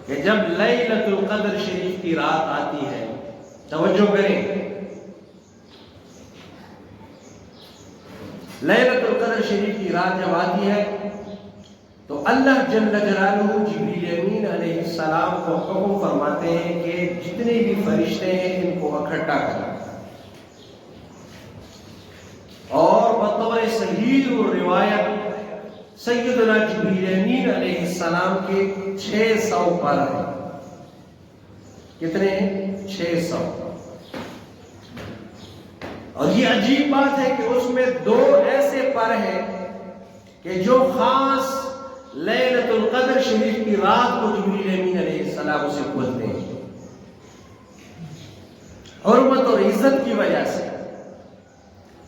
کہ جب لیلۃ القدر شریف کی رات آتی ہے، توجہ کریں، لیلۃ القدر شریف کی رات جب آتی ہے تو اللہ جل جلالہ جبریل امین علیہ السلام کو حکم فرماتے ہیں کہ جتنے بھی فرشتے ہیں ان کو اکٹھا کریں، اور بطور صحیح روایت سیدنا جبریل امین علیہ السلام کے 600 پر ہیں۔ کتنے ہیں؟ 600۔ اور یہ عجیب بات ہے کہ اس میں 2 ایسے پر ہیں کہ جو خاص لیلۃ القدر شریف کی رات کو جبریل امین علیہ السلام اسے کھولتے ہیں، حرمت اور عزت کی وجہ سے۔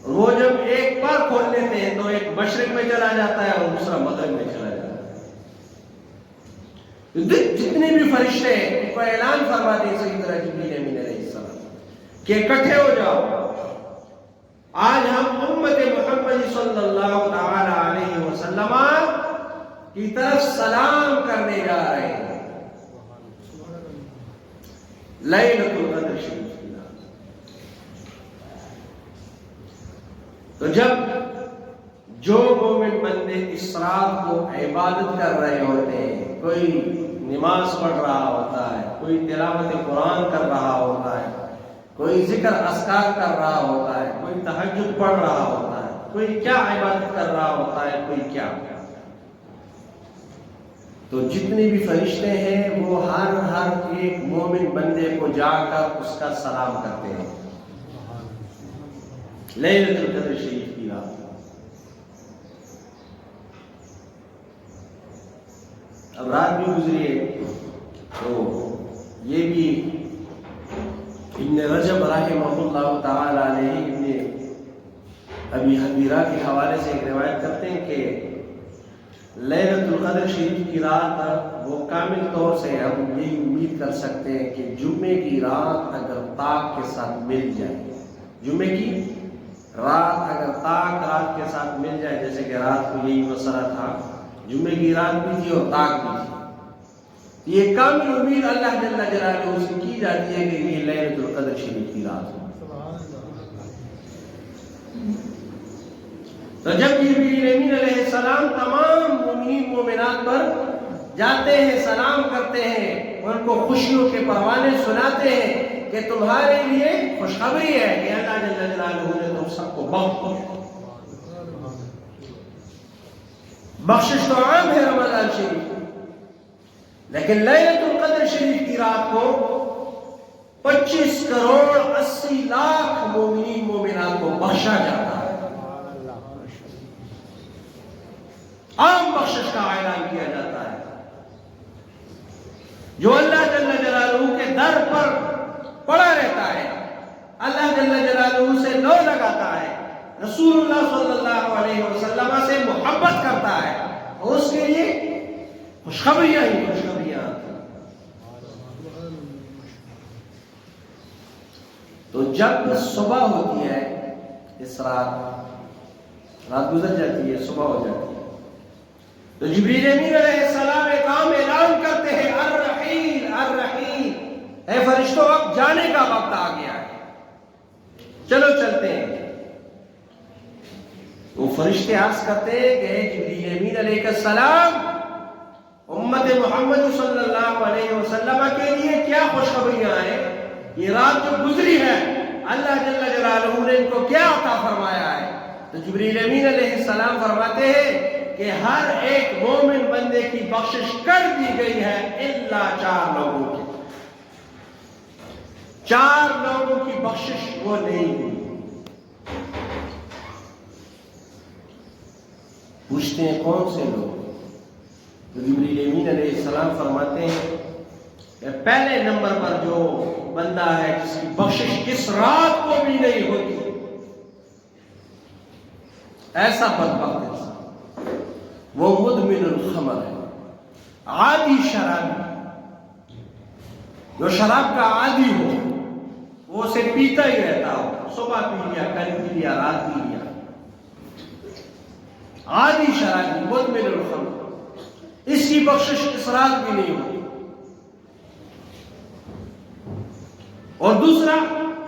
وہ جب ایک پر کھول لیتے ہیں تو ایک مشرق میں چلا جاتا ہے اور دوسرا مغرب میں چلا جاتا ہے۔ جتنے بھی فرشتے ہیں ان کو اعلان فرماتے ہیں سیدنا جبریل امین علیہ السلام کہ اکٹھے ہو جاؤ، آج ہم امت محمد صلی اللہ تعالی علیہ وسلم کی طرف سلام کرنے جا رہے ہیں۔ لیلۃ القدر شریف کی رات۔ تو جب جو مومن بندے اس رات کو عبادت کر رہے ہوتے ہیں، کوئی نماز پڑھ رہا ہوتا ہے، کوئی تلاوت قرآن کر رہا ہوتا ہے، کوئی ذکر اذکار کر رہا ہوتا ہے، کوئی تہجد پڑھ رہا ہوتا ہے، کوئی کیا عبادت کر رہا ہوتا ہے، کوئی کیا، تو جتنے بھی فرشتے ہیں وہ ہر ایک مومن بندے کو جا کر اس کا سلام کرتے ہیں۔ لیلۃ القدر شریف کی رات۔ اب رات بھی گزری ہے تو یہ بھی ابن رجب رحمہ اللہ تعالی علیہ ابن ابی حبیرہ کے حوالے سے ایک روایت کرتے ہیں کہ لیلۃ القدر شریف کی رات وہ کامل طور سے ہم یہ امید کر سکتے ہیں کہ جمعے کی رات اگر طاق کے ساتھ مل جائے، جمعے کی رات اگر طاق رات کے ساتھ مل جائے، جیسے کہ رات کو یہی مسئلہ تھا، جمعے کی رات بھی تھی اور طاق بھی تھی، یہ کامل امید اللہ جل جلالہ سے کی جاتی ہے کہ یہ لیلۃ القدر شریف کی رات ہے۔ تو جب جبریل امین علیہ السلام تمام مومنین مومنات پر جاتے ہیں، سلام کرتے ہیں، ان کو خوشیوں کے پروانے سناتے ہیں کہ تمہارے لیے خوشخبری ہے کہ اللہ جل جلالہ نے تم سب کو بخشش تو عام ہے رمضان شریف، لیکن لیلۃ القدر شریف کی رات کو 25 کروڑ 80 لاکھ مومنین مومنات کو بخشا جاتا ہے۔ عام بخشش کا اعلان کیا جاتا ہے۔ جو اللہ جل جلالہ کے در پر پڑا رہتا ہے، اللہ جل جلالہ سے لو لگاتا ہے، رسول اللہ صلی اللہ علیہ وسلم سے محبت کرتا ہے، اور اس کے لیے خوشخبریاں ہی خوشخبریاں آتی ہیں۔ تو جب صبح ہوتی ہے، اس رات گزر جاتی ہے، صبح ہو جاتی ہے، تو جبریل امین علیہ السلام ایک عام اعلان کرتے ہیں، الرحیل الرحیل، اے فرشتوں اب جانے کا وقت آ گیا ہے، چلو چلتے ہیں۔ وہ فرشتے عرض کرتے ہیں کہ اے جبریل امین علیہ السلام، امت محمد صلی اللہ علیہ وسلم کے لیے کیا خوشخبریاں ہیں؟ یہ رات جو گزری ہے اللہ جل جلالہ نے ان کو کیا عطا فرمایا ہے؟ تو جبریل امین علیہ السلام فرماتے ہیں کہ ہر ایک مومن بندے کی بخشش کر دی گئی ہے الا 4 لوگوں کی۔ 4 لوگوں کی بخشش وہ نہیں ہوئی۔ پوچھتے ہیں کون سے لوگ؟ تو جبریل امین علیہ السلام فرماتے ہیں کہ پہلے نمبر پر جو بندہ ہے جس کی بخشش اس رات کو بھی نہیں ہوتی، ایسا بدبخت انسان، وہ مدمن الخمر ہے، عادی شرابی، جو شراب کا عادی ہو، وہ اسے پیتا ہی رہتا ہو، صبح پی لیا، کل پی لیا، رات پی لیا، عادی شرابی، مدمن الخمر، اس کی بخشش اس رات بھی نہیں ہوتی۔ اور دوسرا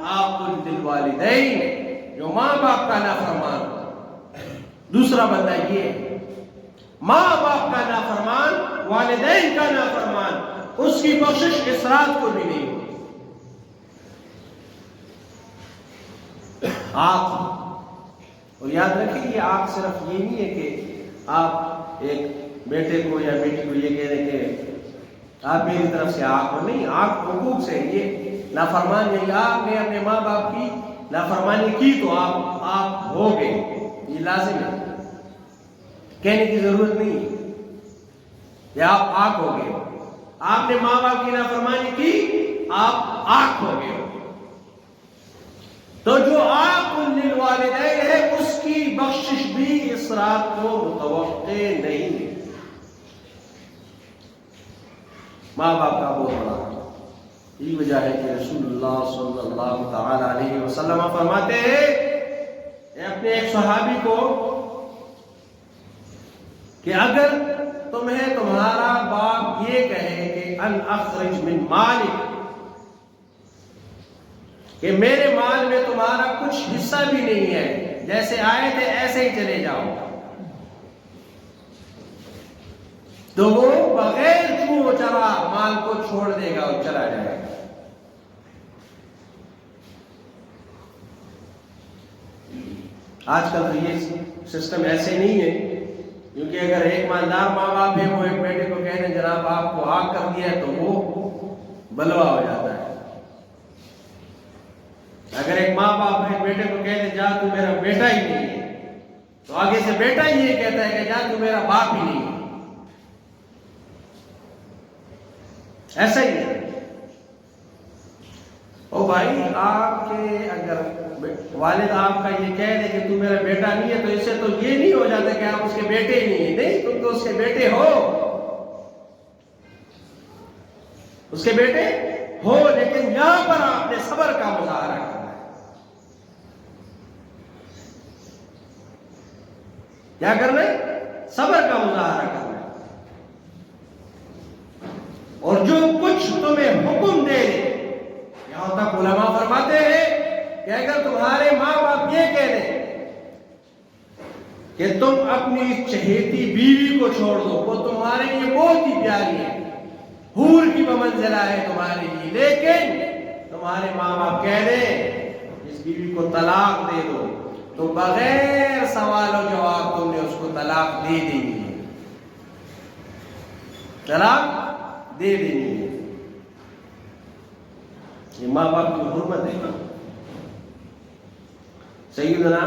عاقل للوالدین، جو ماں باپ کا نافرمان، دوسرا بندہ یہ ہے ماں باپ کا نافرمان، والدین کا نافرمان، اس کی بخشش اس رات کو بھی نہیں ہوگی۔ آنکھ، اور یاد رکھیں یہ آنکھ صرف یہ نہیں ہے کہ آپ ایک بیٹے کو یا بیٹی کو یہ کہہ دیں کہ آپ میری طرف سے آنکھ ہو، نہیں، آنکھ حقوق سے، یہ نافرمان یہی آپ نے اپنے ماں باپ کی نافرمانی کی تو آپ ہو گئے، یہ لازم ہے، کہنے کی ضرورت نہیں ہے کہ آپ آنکھ ہو گئے، آپ نے ماں باپ کی نافرمانی کی آپ آنکھ ہو گئے۔ تو جو عاق للوالدین ہے اس کی بخشش بھی اس رات کو متوقع نہیں ہے۔ ماں باپ کا بہت بڑا یہی وجہ ہے کہ رسول اللہ صلی اللہ تعالی علیہ وسلم فرماتے ہیں اپنے ایک صحابی کو کہ اگر تمہیں تمہارا باپ یہ کہے کہ ان اخرج من مالک، کہ میرے مال میں تمہارا کچھ حصہ بھی نہیں ہے، جیسے آئے تھے ایسے ہی چلے جاؤ، تو وہ بغیر چوں چرا مال کو چھوڑ دے گا اور چلا جائے گا۔ آج کل تو یہ سسٹم ایسے نہیں ہے، کیونکہ اگر ایک مالدار ماں باپ ہے وہ ایک بیٹے کو کہہ دیں جناب آپ کو آگ کر دیا ہے تو وہ بلوا ہو جاتا ہے۔ اگر ایک ماں باپ ایک بیٹے کو کہہ دیں جا تو میرا بیٹا ہی نہیں ہے، تو آگے سے بیٹا ہی یہ کہتا ہے کہ جا تو میرا باپ ہی نہیں ہے۔ ایسا ہی ہے۔ او بھائی، آپ کے اگر والد آپ کا یہ کہہ دے کہ تو میرا بیٹا نہیں ہے تو اس سے تو یہ نہیں ہو جاتا کہ آپ اس کے بیٹے ہی نہیں ہیں، نہیں، تم تو اس کے بیٹے ہو، اس کے بیٹے ہو، لیکن یہاں پر آپ نے صبر کا مظاہرہ کرنا ہے۔ کیا کرنا ہے؟ صبر کا مظاہرہ کرنا ہے۔ اور جو کچھ تمہیں حکم دے، یہاں تک علماء فرماتے ہیں کہ اگر تمہارے ماں باپ یہ کہہ دیں کہ تم اپنی چہیتی بیوی کو چھوڑ دو، وہ تمہارے لیے بہت ہی پیاری ہے، حور کی بمنزلہ ہے تمہارے لیے، لیکن تمہارے ماں باپ کہہ دیں اس بیوی کو طلاق دے دو، تو بغیر سوال و جواب تم نے اس کو طلاق دے دینی ہے، طلاق دے دینی ہے۔ یہ ماں باپ کی حرمت ہے۔ سیدنا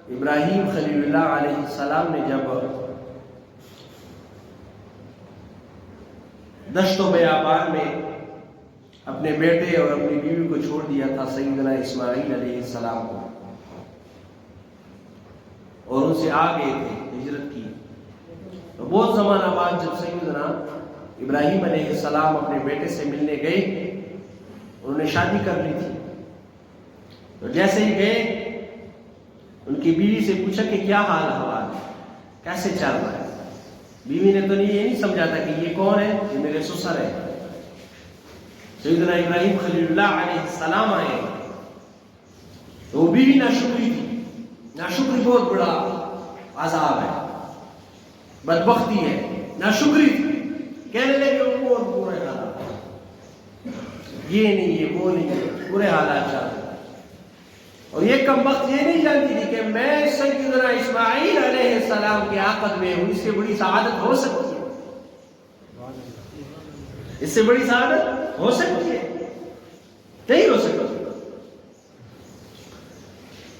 ابراہیم خلیل اللہ علیہ السلام نے جب دشت و بیابان میں اپنے بیٹے اور اپنی بیوی کو چھوڑ دیا تھا، سیدنا اسماعیل علیہ السلام کو، اور ان سے آ گئے تھے، ہجرت کی، تو بہت زمانہ بعد جب سیدنا ابراہیم علیہ السلام اپنے بیٹے سے ملنے گئے، انہوں نے شادی کر لی تھی، تو جیسے ہی گئے ان کی بیوی سے پوچھا کہ کیا حال حوال ہے، کیسے چل رہا ہے؟ بیوی نے تو یہ نہیں سمجھا تھا کہ یہ کون ہے، یہ میرے سسر ہے۔ سیدنا ابراہیم خلیل اللہ علیہ السلام آئے تو وہ بیوی ناشکری تھی، ناشکری بہت بڑا عذاب ہے، بدبختی ہے، ناشکری تھی، کہنے لگے وہ بہت برے حالات، یہ نہیں، یہ وہ نہیں، برے حالات چل رہے، اور یہ کم وقت یہ نہیں جانتی تھی کہ میں سیدنا اسماعیل علیہ السلام کے عقد میں ہوں، اس سے بڑی سعادت ہو سکتی ہے، اس سے بڑی سعادت ہو سکتی ہے؟ نہیں ہو سکتی۔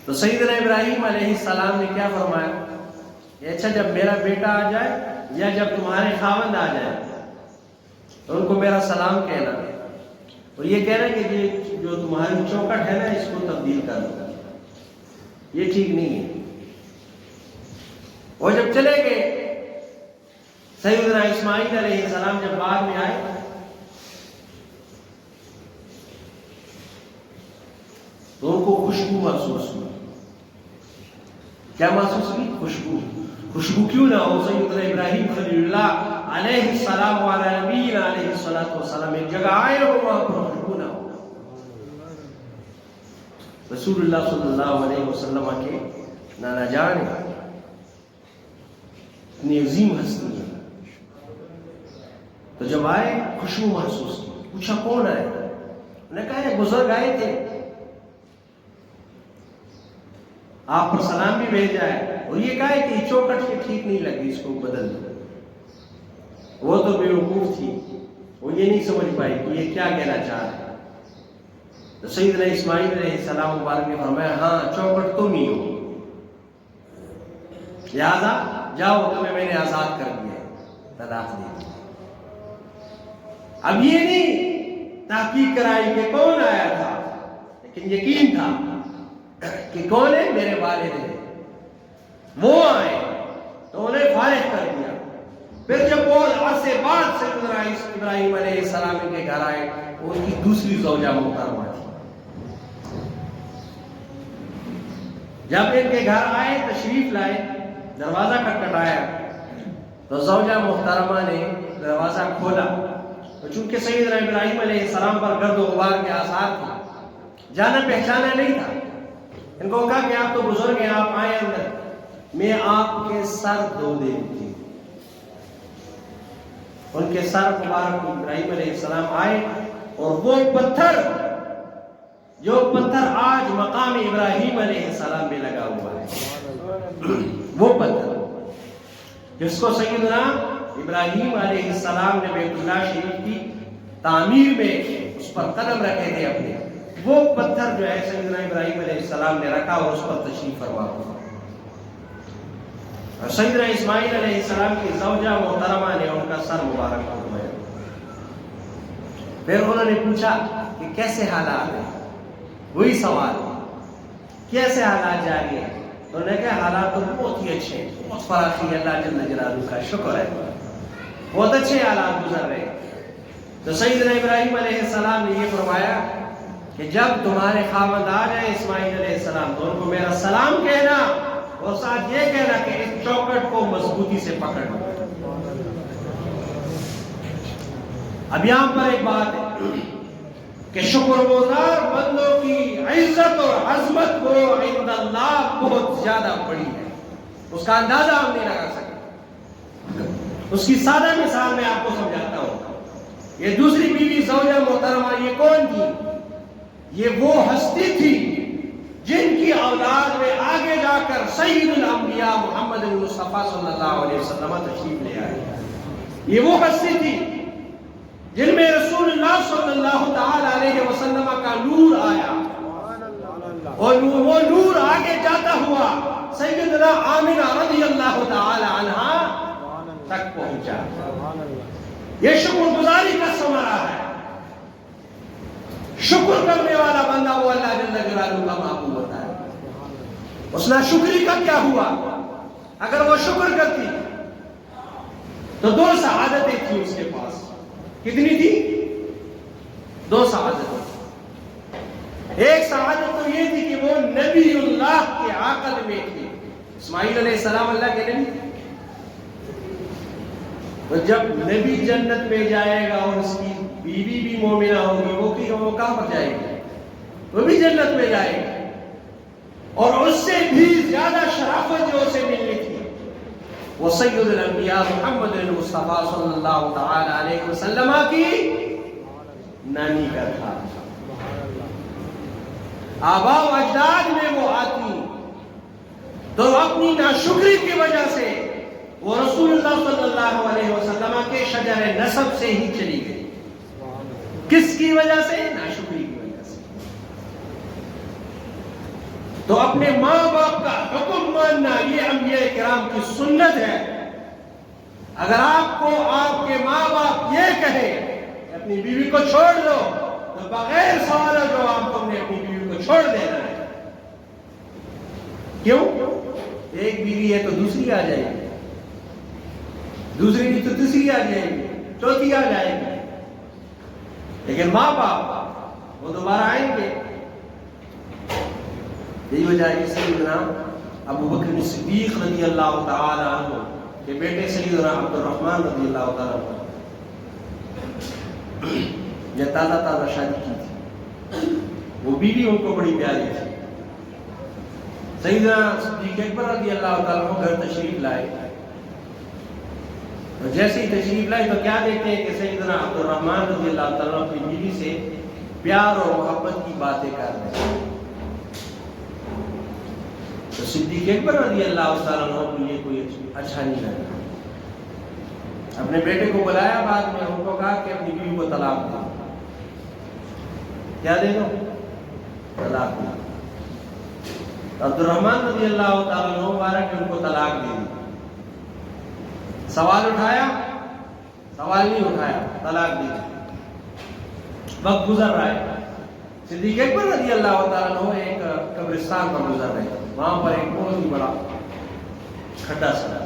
تو سیدنا ابراہیم علیہ السلام نے کیا فرمایا کہ اچھا جب میرا بیٹا آ جائے یا جب تمہارے خاوند آ جائے تو ان کو میرا سلام کہنا، اور یہ کہنا کہ جو تمہاری چوکٹ ہے نا اس کو تبدیل کر دو، یہ ٹھیک نہیں ہے۔ اور جب چلے گئے سیدنا اسماعیل علیہ السلام جب بعد میں آئے تو ان کو خوشبو محسوس ہوئی۔ کیا محسوس ہوئی؟ خوشبو۔ خوشبو کیوں نہ ہو؟ سیدنا ابراہیم خلیل اللہ علیہ السلام علیہ نبینا علیہ الصلوۃ والسلام ایک جگہ آئے ہو وہاں پر خوشبو نہ ہو، رسول اللہ صلی اللہ علیہ وسلم کے نانا جان اتنی عظیم ہستی ہے. تو جب آئے خوشبو محسوس کی, پوچھا کون آئے؟ انہوں نے کہا یہ بزرگ آئے تھے, آپ پر سلام بھی بھیجا ہے, اور یہ کہا ہے کہ چوکٹ کے ٹھیک نہیں لگی, اس کو بدل دو. وہ تو بیوقوف تھی, وہ یہ نہیں سمجھ پائی کہ یہ کیا کہنا چاہ رہے. تو سیدنا اسماعیل علیہ السلام مبارک نے فرمایا ہاں چوکٹ تم ہی ہو, لہذا جاؤ تمہیں میں نے آزاد کر دیا, طلاق دے دی. اب یہ نہیں تحقیق کرائی کہ کون آیا تھا, لیکن یقین تھا کہ کون ہے, میرے والد ہیں, وہ آئے تو انہیں فارغ کر دیا. پھر جب وہ عرصے بعد سیدنا ابراہیم علیہ السلام کے گھر آئے, ان کی دوسری زوجہ محترمہ تھی. جب ان کے گھر آئے, تشریف لائے, دروازہ کھٹکھٹایا تو زوجہ محترمہ نے دروازہ کھولا. تو چونکہ سیدنا ابراہیم علیہ السلام پر گرد و غبار کے آثار تھے, جانا پہچانا نہیں تھا. ان کو کہا کہ آپ تو بزرگ ہیں, آپ آئیں اندر, میں آپ کے سر دھو دیتی. ان کے سر مبارک ابراہیم علیہ السلام آئے, اور وہ پتھر جو پتھر آج مقام ابراہیم علیہ السلام میں لگا ہوا ہے, وہ پتھر جس کو سیدنا ابراہیم علیہ السلام نے بیت اللہ شریف کی تعمیر میں اس پر قدم رکھے تھے اپنے, وہ پتھر جو ہے سیدنا ابراہیم علیہ السلام نے رکھا اور اس پر تشریف فرما ہوا. اور سیدنا اسماعیل علیہ السلام کی زوجہ محترمہ نے ان کا سر مبارک فرمایا. پھر انہوں نے پوچھا کہ کیسے حالات ہیں, وہی سوال کیسے حالات جاری ہیں. تو انہوں نے کہا حالات تو بہت ہی اچھے ہیں, بہت فراخی ہے, اللہ جل جلالہ کا شکر ہے, بہت اچھے حالات گزر رہے ہیں. تو سیدنا ابراہیم علیہ السلام نے یہ فرمایا کہ جب تمہارے خاوند آ جائے اسماعیل علیہ السلام, تو ان کو میرا سلام کہنا, اور ساتھ یہ کہنا کہ اس چوکٹ کو مضبوطی سے پکڑ لو. اب یہاں پر ایک بات ہے کہ شکر گزار بندوں کی عزت اور عظمت کو عند اللہ بہت زیادہ بڑی ہے, اس کا اندازہ ہم نہیں لگا سکتے. اس کی سادہ مثال میں آپ کو سمجھاتا ہوں. یہ دوسری بیوی زوجہ محترمہ یہ کون تھی؟ یہ وہ ہستی تھی جن کی اولاد میں آگے جا کر سید الانبیاء محمد مصطفیٰ صلی اللہ علیہ وسلم تشریف لے آئے. یہ وہ ہستی تھی جن میں رسول اللہ صلی اللہ تعالی علیہ وسلم کا نور آیا, اور وہ نور آگے جاتا ہوا سیدنا آمنہ رضی اللہ تعالی عنہا تک پہنچا. یہ شکر گزاری کا ثمرہ ہے. شکر کرنے والا بندہ وہ اللہ جل جلالہ کا محبوب ہوتا ہے. اس نے شکری کا کیا ہوا؟ اگر وہ شکر کرتی تو 2 سعادتیں تھیں اس کے پاس. کتنی تھی؟ 2 سعادتیں. ایک سعادت تو یہ تھی کہ وہ نبی اللہ کے عقد میں تھی. اسماعیل علیہ السلام اللہ کے نبی, تو جب نبی جنت میں جائے گا اور اس کی بیوی بھی مومنہ ہوگی, وہ کہاں پر جائے گی؟ وہ بھی جنت میں جائے گی. اور اس سے بھی زیادہ شرافت جو اسے ملنی تھی وہ سید الانبیاء محمد مصطفیٰ صلی اللہ تعالی علیہ وسلم کی نانی کا تھا. آباء و اجداد میں وہ آتی تو اپنی ناشکری کی وجہ سے وہ رسول اللہ صلی اللہ علیہ وسلم کے شجر نسب سے ہی چلی گئی. کس کی وجہ سے؟ ناشکری کی وجہ سے. تو اپنے ماں باپ کا حکم ماننا یہ انبیاء کرام کی سنت ہے. اگر آپ کو آپ کے ماں باپ یہ کہیں کہ اپنی بیوی کو چھوڑ دو, تو بغیر سوال و جواب تم نے اپنی بیوی کو چھوڑ دینا ہے. کیوں؟ ایک بیوی ہے تو دوسری آ جائے گی, دوسری بھی تو تیسری آ جائے گی, چوتھی آ جائے گی. لیکن ماں باپ وہ دوبارہ آئیں گے. یہی وجہ ہے کہ سیدنا ابو بکر صدیق رضی اللہ تعالی عنہ کے بیٹے سیدنا عبد الرحمن رضی اللہ تعالی عنہ یہ تازہ شادی کی تھی. وہ بیوی ان کو بڑی پیاری تھی. سیدنا صدیق اکبر رضی اللہ تعالیٰ عنہ گھر تشریف لائے. جیسے ہی تشریف لائے تو کیا دیکھتے ہیں کہ سیدنا عبد الرحمن رضی اللہ تعالیٰ عنہ اپنی بیوی سے پیار اور محبت کی باتیں کر رہے ہیں. تو صدیق اکبر رضی اللہ تعالیٰ عنہ کو یہ کوئی اچھا نہیں لگا. اپنے بیٹے کو بلایا بعد میں، ان کو کہا کہ اپنی بیوی کو طلاق دو. کیا دے دو؟ طلاق دو. عبد الرحمن رضی اللہ تعالیٰ عنہ مبارک ان کو طلاق دے دی. سوال اٹھایا؟ سوال نہیں اٹھایا، طلاق دی. وقت گزر رہا ہے. صدیق اکبر رضی اللہ تعالیٰ عنہ ایک قبرستان پر گزر رہے. وہاں پر ایک بہت ہی بڑا کھڈا سا.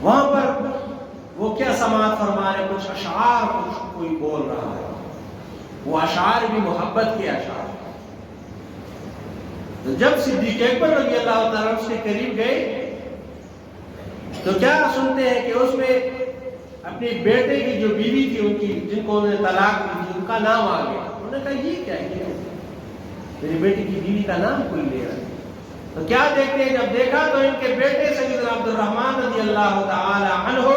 وہاں پر وہ کیا سماعت فرما رہے، کچھ اشعار کچھ کوئی بول رہا ہے. وہ اشعار بھی محبت کے اشعار. تو جب صدیق اکبر رضی اللہ تعالیٰ عنہ سے قریب گئے تو کیا سنتے ہیں کہ اس میں اپنے بیٹے کی جو بیوی تھی ان کی، جن کو انہوں نے طلاق دی تھی، ان کا نام آ گیا. انہوں نے کہا یہ کیا ہے، میری بیٹی کی بیوی کا نام کوئی لے رہا ہے. تو کیا دیکھتے ہیں، جب دیکھا تو ان کے بیٹے سیدنا عبد الرحمن رضی اللہ تعالی عنہ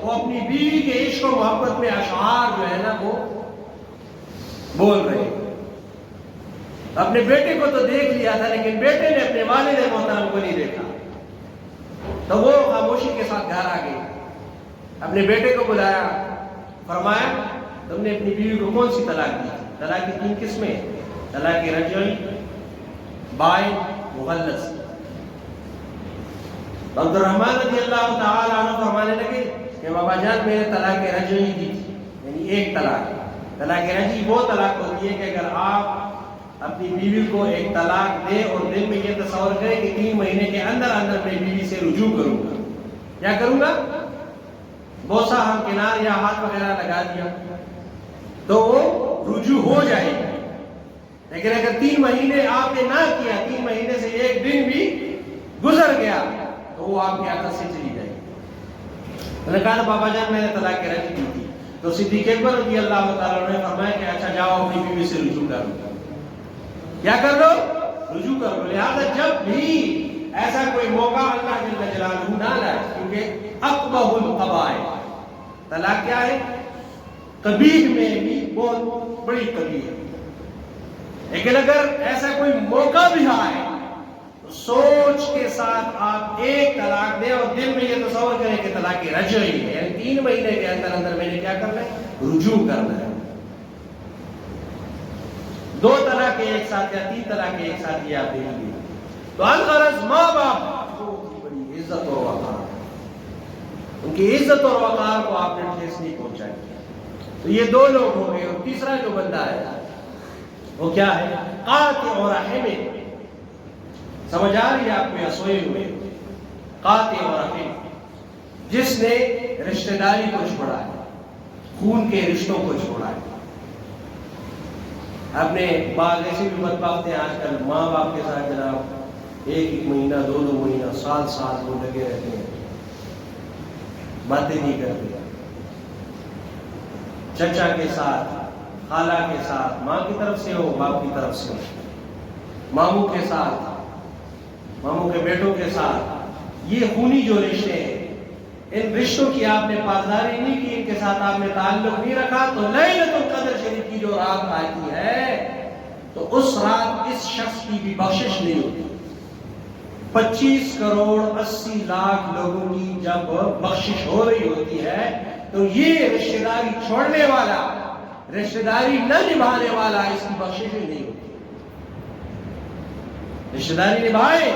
وہ اپنی بیوی کے عشق و محبت میں اشعار جو ہے نا وہ بول رہے ہیں. اپنے بیٹے کو تو دیکھ لیا تھا لیکن بیٹے نے اپنے والد محترم کو نہیں دیکھا. تو وہ خاموشی کے ساتھ گھر آ گئے. اپنے بیٹے کو بلایا، فرمایا تم نے اپنی بیوی کو کون سی طلاق دی؟ طلاق کی 3 قسمیں: طلاق رجعی، بائن، مغلظ. عبد الرحمن رضی اللہ تعالی عنہ فرمانے لگے کہ بابا جان میں نے طلاق رجعی دی تھی، یعنی ایک طلاق. طلاق رجعی وہ طلاق ہوتی ہے کہ اگر آپ اپنی بیوی کو ایک طلاق دے اور دل میں یہ تصور کرے کہ 3 مہینے کے اندر اندر میں بیوی سے رجوع کروں گا. کیا کروں گا؟ بوسہ ہم کنار یا ہاتھ وغیرہ لگا دیا تو وہ رجوع ہو جائے گا. لیکن اگر 3 مہینے آپ نے نہ کیا، 3 مہینے سے 1 دن بھی گزر گیا تو وہ آپ کے عادت سے چلی جائے گی. میں نے کہا بابا جان میں نے طلاق رجعی دی تھی. تو صدیق اکبر رضی اللہ تعالیٰ عنہ نے فرمایا کہ اچھا جاؤ اپنی بیوی سے رجوع کر لو. کیا کر لو؟ رجوع کر لو. لہٰذا جب بھی ایسا کوئی موقع اللہ جل جلالہ نہ لائے، کیونکہ اقبح القبائح، طلاق کیا ہے؟ قبیح میں بھی بہت بڑی قبیح ہے. لیکن اگر ایسا کوئی موقع بھی آئے تو سوچ کے ساتھ آپ ایک طلاق دیں اور دل میں یہ تصور کریں کہ طلاق رجعی ہے، یعنی 3 مہینے کے اندر اندر میں نے کیا کرنا ہے؟ رجوع کرنا ہے. 2 طلاق ایک ساتھ یا 3 طلاق ایک ساتھ یہ آپ دیکھ لیجیے. تو الغرض ماں باپ بہت ہی بڑی عزت اور وقار، ان کی عزت اور وقار کو آپ نے ٹھیس نہیں پہنچائی. تو یہ 2 لوگ ہو گئے. اور تیسرا جو بندہ ہے وہ کیا ہے؟ قاطع اور رحم. سمجھ آ رہی ہے آپ کو یا سوئے ہوئے؟ قاطع اور رحم، جس نے رشتہ داری کو چھوڑا ہے، خون کے رشتوں کو چھوڑا ہے. اپنے بعض ایسے بھی بدبخت ہیں آج کل، ماں باپ کے ساتھ جناب 1 مہینہ 2 مہینہ سال وہ لگے رہتے ہیں، باتیں نہیں کرتے. چچا کے ساتھ، خالہ کے ساتھ، ماں کی طرف سے ہو باپ کی طرف سے ہو، ماموں کے ساتھ، ماموں کے بیٹوں کے ساتھ، یہ خونی جو رشتے ہیں، ان رشتوں کی آپ نے پاسداری نہیں کی، ان کے ساتھ آپ نے تعلق نہیں رکھا، تو لیلۃ القدر شریف کی جو رات آتی ہے تو اس رات اس شخص کی بھی بخشش نہیں ہوتی. 25 کروڑ 80 لاکھ لوگوں کی جب بخشش ہو رہی ہوتی ہے تو یہ رشتہ داری چھوڑنے والا، رشتہ داری نہ نبھانے والا، اس کی بخشش ہی نہیں ہوتی. رشتہ داری نبھائے.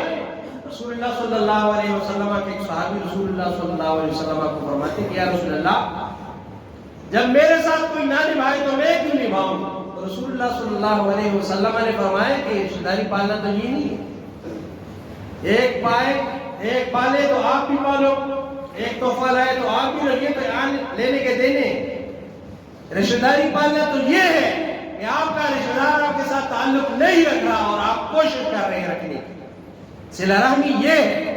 رسول اللہ صلی اللہ علیہ وسلم کے ایک صحابی رسول اللہ صلی اللہ علیہ وسلم کو فرماتے کہ یا رسول اللہ، جب میرے ساتھ کوئی نہ نبھائے تو میں کیوں نبھاؤں؟ تو رسول اللہ صلی اللہ علیہ وسلم نے فرمایا کہ رشتہ داری پالنا تو یہ نہیں ہے، ایک پالے تو آپ بھی پالو، ایک تحفہ لائے تو آپ بھی لگے، تو لینے کے دینے. رشتہ داری پالنا تو یہ ہے کہ آپ کا رشتہ دار آپ کے ساتھ تعلق نہیں رکھ رہا اور آپ کوشش کر رہے ہیں رکھنے کی. صلہ رحمی یہ ہے.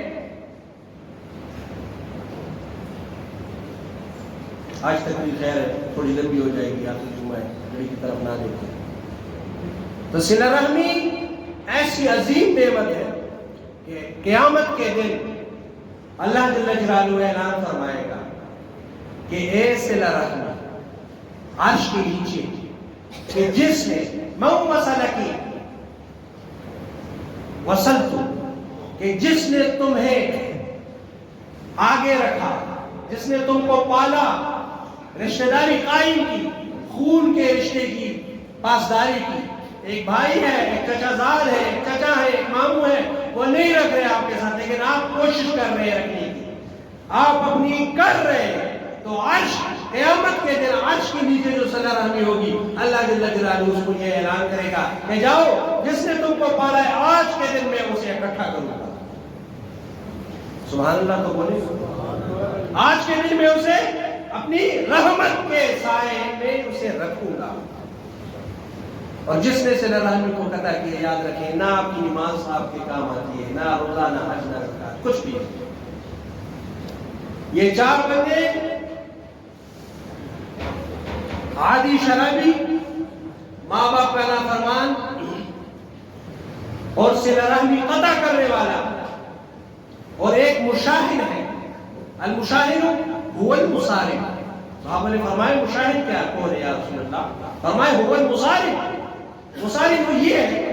آج تک بھی خیر تھوڑی لمبی ہو جائے گی، آخری جمعہ ہے، گھڑی کی طرف نہ دیکھیں. تو صلہ رحمی ایسی عظیم نعمت ہے کہ قیامت کے دن اللہ جل جلالہ اعلان فرمائے گا کہ اے صلہ رحمی عرش کے نیچے کہ جس نے من وصلکی وصلتو، کہ جس نے تمہیں آگے رکھا، جس نے تم کو پالا، رشتہ داری قائم کی، خون کے رشتے کی پاسداری کی. ایک بھائی ہے، ایک چچا زاد ہے، ایک چچا ہے، ایک ماموں ہے، وہ نہیں رکھ رہے آپ کے ساتھ، لیکن آپ کوشش کر رہے ہیں رکھنے کی، آپ اپنی کر رہے ہیں. تو عرش قیامت کے دن عرش کے نیچے جو صلہ رحمی ہوگی، اللہ جل جلالہ اس کو یہ اعلان کرے گا کہ جاؤ، جس نے تم کو پالا ہے آج کے دن میں اسے اکٹھا کروں گا. سبحان اللہ تو بولے. آج کے دن میں اسے اپنی رحمت کے سائے میں اسے رکھوں گا. اور جس نے صلہ رحمی کو قطع کیا، یاد رکھیں، نہ آپ کی نماز آپ کے کام آتی ہے، نہ روزہ، نہ حج، نہ زکات، کچھ بھی. یہ چار بندے، عادی شرابی، ماں باپ کا نافرمان اور صلہ رحمی قطع کرنے والا، اور ایک مشاہد ہے. المشاہد هو المصارف. صحابہ نے فرمایا مشاہد کیا کون ہے یا رسول اللہ؟ فرمایا هو المصارف. مصارف وہ یہ ہے